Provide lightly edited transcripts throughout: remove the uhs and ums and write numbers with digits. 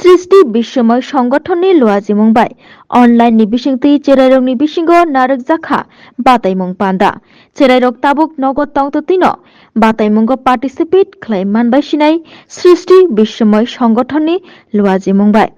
सृष्टि बिश्वमय संगठननि लुवाजिमुंबाय online नि बिसिंति चेराइरक नि बिसिंगो नारक जाखा बाताइमुं पान्दा चेराइरक ताबुक नगद तंततिनो बाताइमुंगो पार्टिसिपेट खालामबाय सिनाय सृष्टि बिश्वमय संगठननि लुवाजिमुंबाय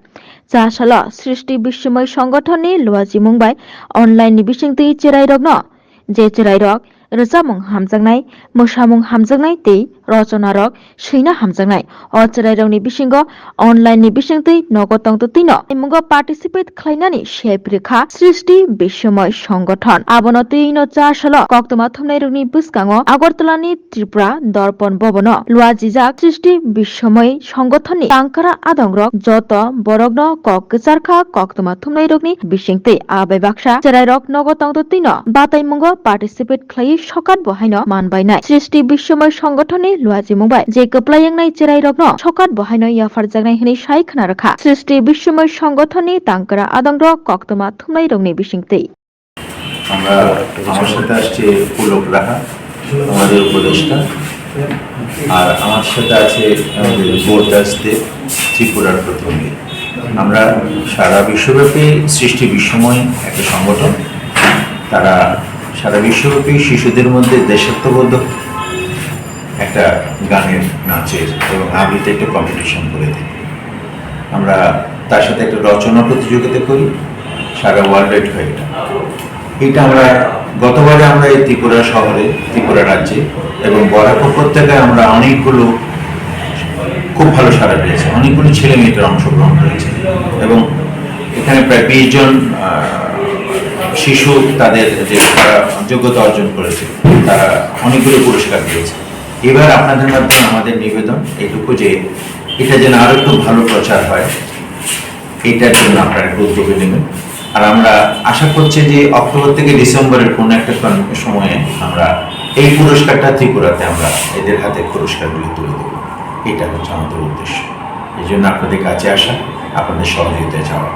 जासाल सृष्टि बिश्वमय संगठननि लुवाजिमुंबाय अनलाइन नि बिसिंति चेराइरक न जे चेराइरक रोजामुं हामजांनाय मोसामुं हामजांनाय तै रचनारक सैना हामजांनाय अ चेराइरकनि बिसिंगो अनलाइन नि बिसिंति नगद तंततिनो इमुंगो पार्टिसिपेट खालामनानै शेपरेखा सृष्टि बिश्वमय संगठन आबनतिनो जासाल कक्तमा थुमनायरकनि बुस्काङो आगरतलानि त्रिपुरा दर्पण भवन लुवाजिजाक सृष्टि बिश्वमय संगठननि तांकारा आदंरक जत बरगनो कक्चारखा कक्तमा थुमनायरकनि बिसिंति आबाय बाक्सा चेराइरक नगद तंततिनो बाताइमुंगो पार्टिसिपेट खालाय सकात बहायनो मानबायनाय सृष्टि बिश्वमय संगठननि लुवाजिमुंबाय जे कप्लायंनाय चेराइरकनो सकात बहायनो याफारजागनाय हनै साय खोनारखा सृष्टि बिश्वमय संगठननि तांकारा आदंरक कक्तमा थुमनायरकनि बिसिंति আমরা আমার সাথে আসছে পুলক রাহা আমাদের উপদেষ্টা আর আমার সাথে আছে আমাদের বোরদাসদে ত্রিপুরার প্রতিনিধি। আমরা সারা বিশ্বব্যাপী সৃষ্টি বিশ্বময় একটা সংগঠন, তারা সারা বিশ্বব্যাপী শিশুদের মধ্যে দেশাত্মবোধ একটা গানের নাচের এবং আবৃত্তি একটা কম্পিটিশন করে দিই। আমরা তার সাথে একটা রচনা প্রতিযোগিতা করি সারা ওয়ার্ল্ড হয় এটা আমরা গতবারে আমরা এই ত্রিপুরা শহরে ত্রিপুরা রাজ্যে এবং বরাক উপত্যকায় আমরা অনেকগুলো খুব ভালো সাড়া পেয়েছি, অনেকগুলো ছেলে মেয়েদের অংশগ্রহণ করেছে এবং এখানে প্রায় 20 জন শিশু তাদের যে তারা যোগ্যতা অর্জন করেছে তারা অনেকগুলো পুরস্কার পেয়েছে। এবার আপনাদের মাধ্যমে আমাদের নিবেদন এইটুকু যে এটা যেন আরো একটু ভালো প্রচার হয়, এটার জন্য আপনারা একটু উদ্যোগ নেবেন। আর আমরা আশা করছি যে অক্টোবর থেকে ডিসেম্বরের কোনো একটা সময়ে আমরা এই পুরস্কারটা ত্রিপুরাতে আমরা এদের হাতে পুরস্কারগুলি তুলে দেব, এটা হচ্ছে আমাদের উদ্দেশ্য। এই জন্য আপনাদের কাছে আসা, আপনাদের সহযোগিতায় যাওয়া।